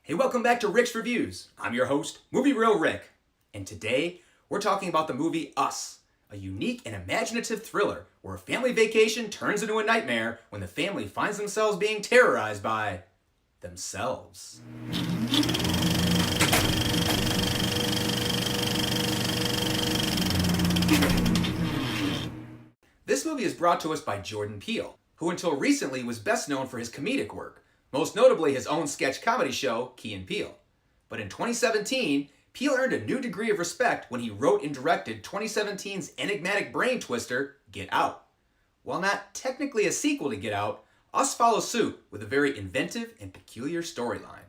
Hey, welcome back to Rick's Reviews. I'm your host, Movie Real Rick. And today, we're talking about the movie Us, a unique and imaginative thriller where a family vacation turns into a nightmare when the family finds themselves being terrorized by themselves. This movie is brought to us by Jordan Peele, who until recently was best known for his comedic work, most notably his own sketch comedy show, Key and Peele. But in 2017, Peele earned a new degree of respect when he wrote and directed 2017's enigmatic brain twister, Get Out. While not technically a sequel to Get Out, Us follows suit with a very inventive and peculiar storyline.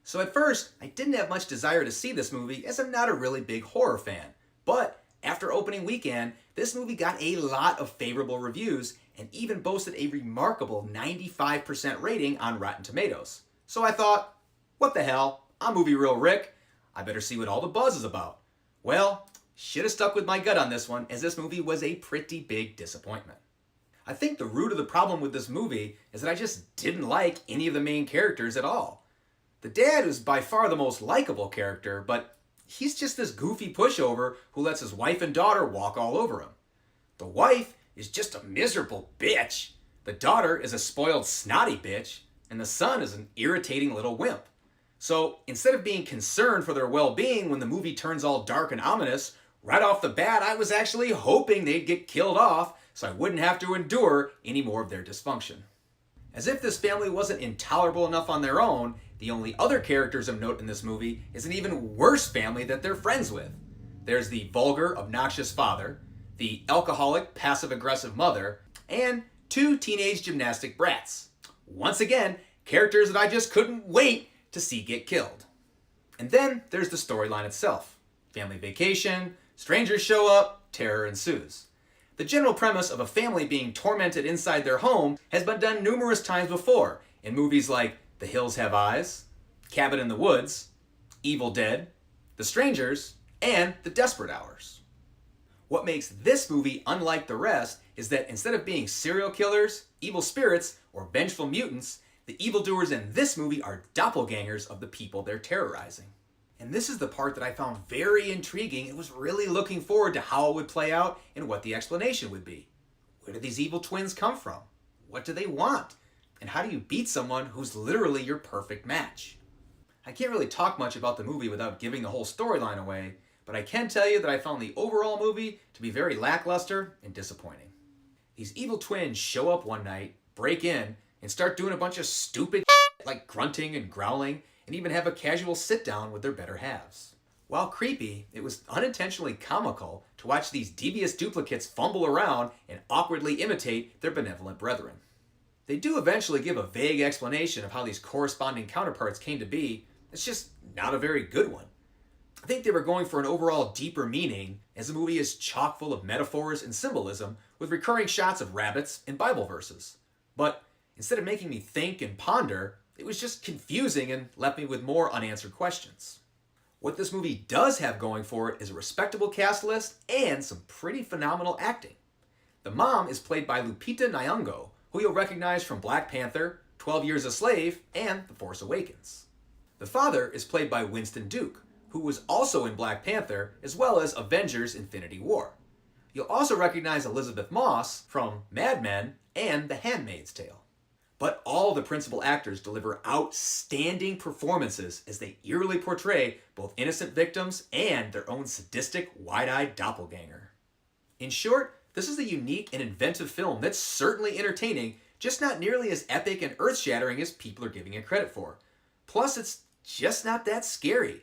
So at first, I didn't have much desire to see this movie as I'm not a really big horror fan. But after opening weekend, this movie got a lot of favorable reviews and even boasted a remarkable 95% rating on Rotten Tomatoes. So I thought, what the hell, I'm Movie Real Rick, I better see what all the buzz is about. Well, should have stuck with my gut on this one, as this movie was a pretty big disappointment. I think the root of the problem with this movie is that I just didn't like any of the main characters at all. The dad is by far the most likable character, but he's just this goofy pushover who lets his wife and daughter walk all over him. The wife is just a miserable bitch. The daughter is a spoiled snotty bitch, and the son is an irritating little wimp. So instead of being concerned for their well-being when the movie turns all dark and ominous, right off the bat I was actually hoping they'd get killed off so I wouldn't have to endure any more of their dysfunction. As if this family wasn't intolerable enough on their own, the only other characters of note in this movie is an even worse family that they're friends with. There's the vulgar, obnoxious father, the alcoholic, passive-aggressive mother, and two teenage gymnastic brats. Once again, characters that I just couldn't wait to see get killed. And then there's the storyline itself. Family vacation, strangers show up, terror ensues. The general premise of a family being tormented inside their home has been done numerous times before in movies like The Hills Have Eyes, Cabin in the Woods, Evil Dead, The Strangers, and The Desperate Hours. What makes this movie unlike the rest is that instead of being serial killers, evil spirits, or vengeful mutants, the evildoers in this movie are doppelgangers of the people they're terrorizing. And this is the part that I found very intriguing and was really looking forward to how it would play out and what the explanation would be. Where do these evil twins come from? What do they want? And how do you beat someone who's literally your perfect match? I can't really talk much about the movie without giving the whole storyline away, but I can tell you that I found the overall movie to be very lackluster and disappointing. These evil twins show up one night, break in, and start doing a bunch of stupid shit like grunting and growling, and even have a casual sit-down with their better halves. While creepy, it was unintentionally comical to watch these devious duplicates fumble around and awkwardly imitate their benevolent brethren. They do eventually give a vague explanation of how these corresponding counterparts came to be. It's just not a very good one. I think they were going for an overall deeper meaning, as the movie is chock full of metaphors and symbolism with recurring shots of rabbits and Bible verses. But instead of making me think and ponder, it was just confusing and left me with more unanswered questions. What this movie does have going for it is a respectable cast list and some pretty phenomenal acting. The mom is played by Lupita Nyong'o, who you'll recognize from Black Panther, 12 Years a Slave, and The Force Awakens. The father is played by Winston Duke, who was also in Black Panther, as well as Avengers: Infinity War. You'll also recognize Elizabeth Moss from Mad Men and The Handmaid's Tale. But all the principal actors deliver outstanding performances as they eerily portray both innocent victims and their own sadistic, wide-eyed doppelganger. In short, this is a unique and inventive film that's certainly entertaining, just not nearly as epic and earth-shattering as people are giving it credit for. Plus, it's just not that scary.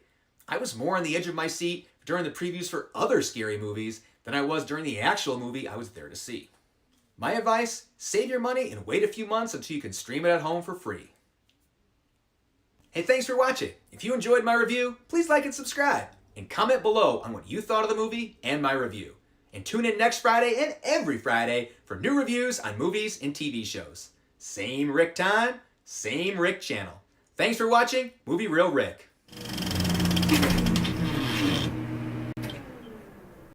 I was more on the edge of my seat during the previews for other scary movies than I was during the actual movie I was there to see. My advice, save your money and wait a few months until you can stream it at home for free. Hey, thanks for watching. If you enjoyed my review, please like and subscribe, and comment below on what you thought of the movie and my review. And tune in next Friday and every Friday for new reviews on movies and TV shows. Same Rick time, same Rick channel. Thanks for watching Movie Real Rick.